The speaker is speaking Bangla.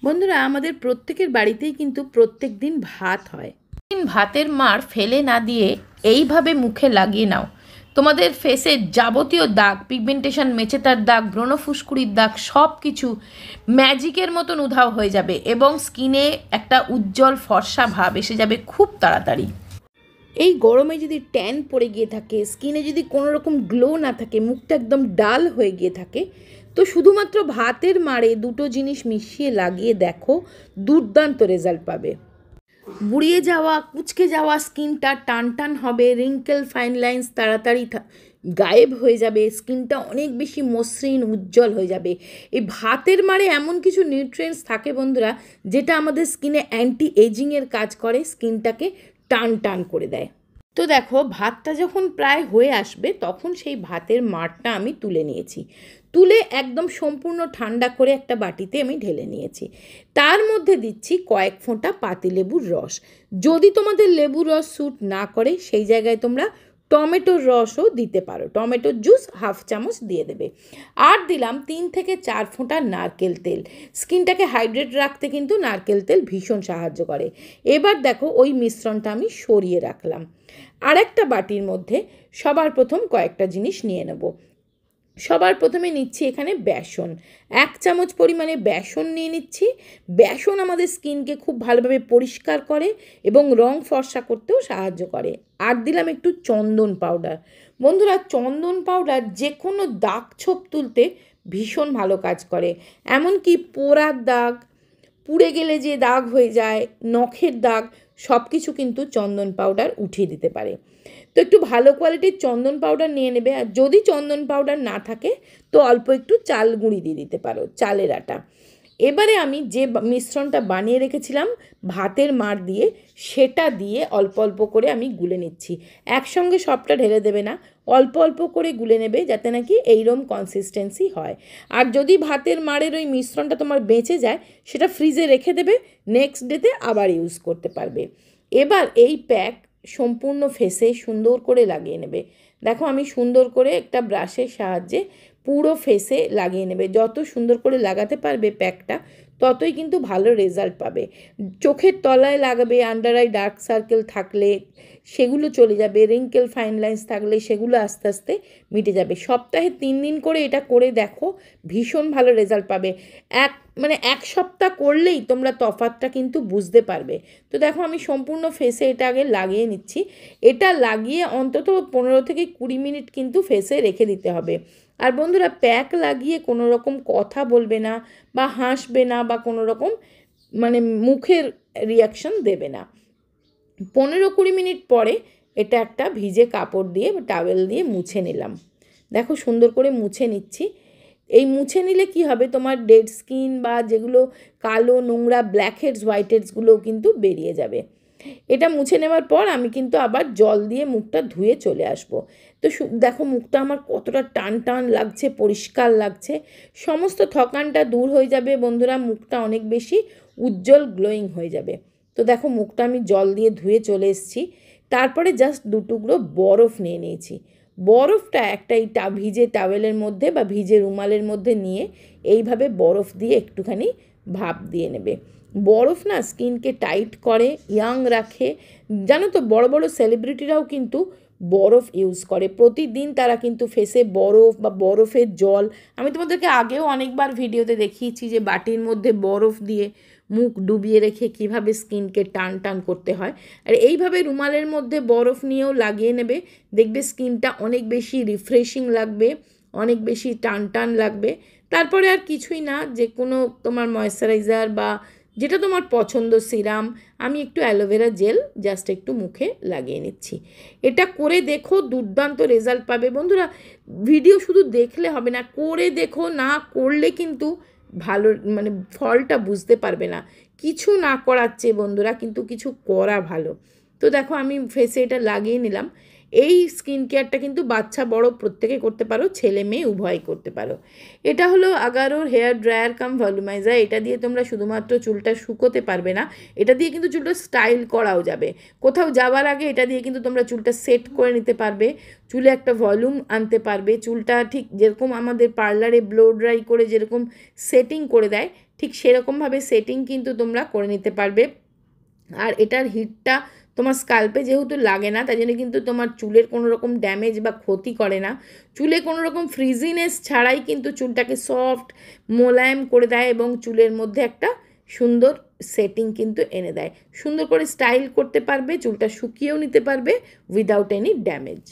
বন্ধুরা, আমাদের প্রত্যেকের বাড়িতেই কিন্তু প্রত্যেক দিন ভাত হয়। ভাতের মাড় ফেলে না দিয়ে এইভাবে মুখে লাগিয়ে নাও, তোমাদের ফেসের যাবতীয় দাগ, পিগমেন্টেশন, মেচেতার দাগ, ব্রণ ফুসকুড়ির দাগ সব কিছু ম্যাজিকের মতন উধাও হয়ে যাবে এবং স্কিনে একটা উজ্জ্বল ফর্সা ভাব এসে যাবে খুব তাড়াতাড়ি। এই গরমে যদি ট্যান পড়ে গিয়ে থাকে, স্কিনে যদি কোনো রকম গ্লো না থাকে, মুখটা একদম ডাল হয়ে গিয়ে থাকে, তো শুধুমাত্র ভাতের মাড়ে দুটো জিনিস মিশিয়ে লাগিয়ে দেখো, দুর্দান্ত রেজাল্ট পাবে। বুড়িয়ে যাওয়া, কুঁচকে যাওয়া স্কিনটা টান টান হবে, রিঙ্কেল, ফাইন লাইন্স তাড়াতাড়ি গায়েব হয়ে যাবে, স্কিনটা অনেক বেশি মসৃণ উজ্জ্বল হয়ে যাবে। এই ভাতের মাড়ে এমন কিছু নিউট্রিয়েন্টস থাকে বন্ধুরা, যেটা আমাদের স্কিনে অ্যান্টি এজিংয়ের কাজ করে, স্কিনটাকে টান টান করে দেয়। তো দেখো, ভাতটা যখন প্রায় হয়ে আসবে তখন সেই ভাতের মাড়টা আমি তুলে নিয়েছি। তুলে একদম সম্পূর্ণ ঠান্ডা করে একটা বাটিতে আমি ঢেলে নিয়েছি। তার মধ্যে দিচ্ছি কয়েক ফোঁটা পাতিলেবুর রস। যদি তোমাদের লেবুর রস স্যুট না করে, সেই জায়গায় তোমরা টমেটোর রসও দিতে পারো। টমেটোর জুস হাফ চামচ দিয়ে দেবে। আর দিলাম 3 থেকে 4 ফোঁটা নারকেল তেল। স্কিনটাকে হাইড্রেট রাখতে কিন্তু নারকেল তেল ভীষণ সাহায্য করে। এবার দেখো, ওই মিশ্রণটা আমি সরিয়ে রাখলাম। আরেকটা বাটির মধ্যে সবার প্রথম কয়েকটা জিনিস নিয়ে নেব। সবার প্রথমে নিচ্ছি এখানে বেসন। 1 চামচ পরিমাণে বেসন নিয়ে নিচ্ছি। বেসন আমাদের স্কিনকে খুব ভালোভাবে পরিষ্কার করে এবং রং ফর্সা করতেও সাহায্য করে। আর দিলাম একটু চন্দন পাউডার। বন্ধুরা, চন্দন পাউডার যে কোনো দাগ ছোপ তুলতে ভীষণ ভালো কাজ করে। এমনকি পোড়ার দাগ, পুড়ে গেলে যে দাগ হয়ে যায়, নখের দাগ, সব কিছু কিন্তু চন্দন পাউডার উঠিয়ে দিতে পারে। তো একটু ভালো কোয়ালিটির চন্দন পাউডার নিয়ে নেবে। আর যদি চন্দন পাউডার না থাকে তো অল্প একটু চাল গুঁড়ি দিয়ে দিতে পারো, চালের আটা। এবারে আমি যে মিশ্রণটা বানিয়ে রেখেছিলাম ভাতের মাড় দিয়ে, সেটা দিয়ে অল্প অল্প করে আমি গুলে নিচ্ছি। একসঙ্গে সবটা ঢেলে দেবে না, অল্প অল্প করে গুলে নেবে, যাতে নাকি এইরকম কনসিস্টেন্সি হয়। আর যদি ভাতের মাড়ের ওই মিশ্রণটা তোমার বেঁচে যায়, সেটা ফ্রিজে রেখে দেবে, নেক্সট ডেতে আবার ইউজ করতে পারবে। এবার এই প্যাক সম্পূর্ণ ফেসে সুন্দর করে লাগিয়ে নেবে। দেখো, আমি সুন্দর করে একটা ব্রাশের সাহায্যে পুরো ফেসে লাগিয়ে নেবে। যত সুন্দর করে লাগাতে পারবে প্যাকটা, ততই কিন্তু ভালো রেজাল্ট পাবে। চোখের তলায় লাগাবে, আন্ডার আই ডার্ক সার্কেল থাকলে সেগুলো চলে যাবে, রিঙ্কেল, ফাইন লাইন্স থাকলে সেগুলো আস্তে আস্তে মিটে যাবে। সপ্তাহে 3 দিন করে এটা করে দেখো, ভীষণ ভালো রেজাল্ট পাবে। এক সপ্তাহ করলেই তোমরা তফাৎটা কিন্তু বুঝতে পারবে। তো দেখো, আমি সম্পূর্ণ ফেসে এটা আগে লাগিয়ে নিচ্ছি। এটা লাগিয়ে অন্তত 15 থেকে 20 মিনিট কিন্তু ফেসে রেখে দিতে হবে। আর বন্ধুরা, প্যাক লাগিয়ে কোনো রকম কথা বলবে না বা হাসবে না বা কোনো রকম মুখের রিয়াকশন দেবে না। 15-20 মিনিট পরে এটা একটা ভিজে কাপড় দিয়ে বা টাওয়েল দিয়ে মুছে নিলাম। দেখো, সুন্দর করে মুছে নিচ্ছি। এই মুছে নিলে কি হবে, তোমার ডেড স্কিন বা যেগুলো কালো নোংরা ব্ল্যাক হেডস, হোয়াইট হেডসগুলোও কিন্তু বেরিয়ে যাবে। এটা মুছে নেওয়ার পর আমি কিন্তু আবার জল দিয়ে মুখটা ধুয়ে চলে আসব। তো দেখো, মুখটা আমার কতটা টান টান লাগছে, পরিষ্কার লাগছে। সমস্ত থকানটা দূর হয়ে যাবে বন্ধুরা, মুখটা অনেক বেশি উজ্জ্বল গ্লোয়িং হয়ে যাবে। তো দেখো, মুখটা আমি জল দিয়ে ধুয়ে চলে এসেছি। তারপরে জাস্ট 2 টুকরো বরফ নিয়ে নিয়েছি। বরফটা একটা এই ভিজে টাওয়েলের মধ্যে বা ভিজে রুমালের মধ্যে নিয়ে এইভাবে বরফ দিয়ে একটুখানি ভাপ দিয়ে নেবে। বরফ না স্কিনকে টাইট করে, ইয়াং রাখে। জানো তো, বড় বড় সেলিব্রিটিরাও কিন্তু বরফ ইউজ করে প্রতিদিন। তারা কিন্তু ফেসে বরফ বা বরফের জল, আমি তোমাদেরকে আগেও অনেকবার ভিডিওতে দেখিয়েছি যে বাটির মধ্যে বরফ দিয়ে মুখ ডুবিয়ে রেখে কীভাবে স্কিনকে টান টান করতে হয়। আর এইভাবে রুমালের মধ্যে বরফ নিয়েও লাগিয়ে নেবে, দেখবে স্কিনটা অনেক বেশি রিফ্রেশিং লাগবে, অনেক বেশি টান টান লাগবে। তারপরে আর কিছুই না, যে কোনো তোমার ময়েশ্চারাইজার বা যেটা তোমার পছন্দ, সিরাম, আমি একটু অ্যালোভেরা জেল জাস্ট একটু মুখে লাগিয়ে নিচ্ছি। এটা করে দেখো, দুর্দান্ত রেজাল্ট পাবে বন্ধুরা। ভিডিও শুধু দেখলে হবে না, করে দেখো। না করলে কিন্তু ভালো ফলটা বুঝতে পারবে না। কিছু না করার চেয়ে বন্ধুরা কিন্তু কিছু করা ভালো। তো দেখো, আমি ফেসে এটা লাগিয়ে নিলাম। এই স্কিন কেয়ারটা কিন্তু বাচ্চা বড় প্রত্যেকে করতে পারো, ছেলে মেয়ে উভয় করতে পারো। এটা হলো আগারোর হেয়ার ড্রায়ার কাম ভলিউমাইজার। এটা দিয়ে তোমরা শুধুমাত্র চুলটা শুকোতে পারবে না, এটা দিয়ে কিন্তু চুলটা স্টাইল করাও যাবে। কোথাও যাওয়ার আগে এটা দিয়ে কিন্তু তোমরা চুলটা সেট করে নিতে পারবে, চুলে একটা ভলিউম আনতে পারবে। চুলটা ঠিক যেরকম আমাদের পার্লারে ব্লো ড্রাই করে যেরকম সেটিং করে দেয়, ঠিক সেরকমভাবে সেটিং কিন্তু তোমরা করে নিতে পারবে। আর এটার হিটটা তোমার স্কাল্পে যেহেতু লাগে না, তাই জন্য কিন্তু তোমার চুলের কোনো রকম ড্যামেজ বা ক্ষতি করে না। চুলে কোনো রকম ফ্রিজিনেস ছাড়াই কিন্তু চুলটাকে সফট মোলায়েম করে দেয় এবং চুলের মধ্যে একটা সুন্দর সেটিং কিন্তু এনে দেয়। সুন্দর করে স্টাইল করতে পারবে, চুলটা শুকিয়েও নিতে পারবে উইদাউট এনি ড্যামেজ।